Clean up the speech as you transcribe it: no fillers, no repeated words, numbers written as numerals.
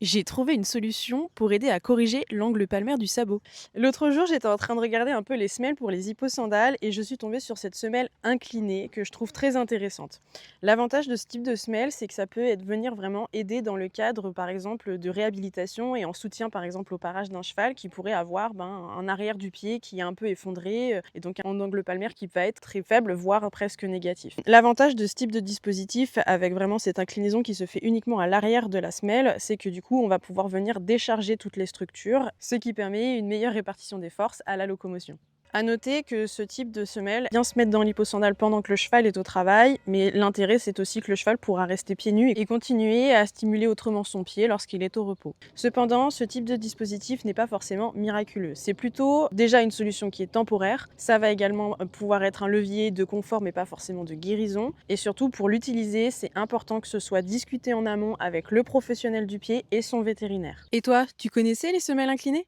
J'ai trouvé une solution pour aider à corriger l'angle palmaire du sabot. L'autre jour, j'étais en train de regarder un peu les semelles pour les hipposandales et je suis tombée sur cette semelle inclinée que je trouve très intéressante. L'avantage de ce type de semelle, c'est que ça peut venir vraiment aider dans le cadre, par exemple, de réhabilitation et en soutien, par exemple, au parage d'un cheval qui pourrait avoir un arrière du pied qui est un peu effondré et donc un angle palmaire qui va être très faible, voire presque négatif. L'avantage de ce type de dispositif, avec vraiment cette inclinaison qui se fait uniquement à l'arrière de la semelle, c'est que du coup, on va pouvoir venir décharger toutes les structures, ce qui permet une meilleure répartition des forces à la locomotion. À noter que ce type de semelle vient se mettre dans l'hyposandale pendant que le cheval est au travail, mais l'intérêt c'est aussi que le cheval pourra rester pieds nus et continuer à stimuler autrement son pied lorsqu'il est au repos. Cependant, ce type de dispositif n'est pas forcément miraculeux. C'est plutôt déjà une solution qui est temporaire. Ça va également pouvoir être un levier de confort mais pas forcément de guérison. Et surtout pour l'utiliser, c'est important que ce soit discuté en amont avec le professionnel du pied et son vétérinaire. Et toi, tu connaissais les semelles inclinées?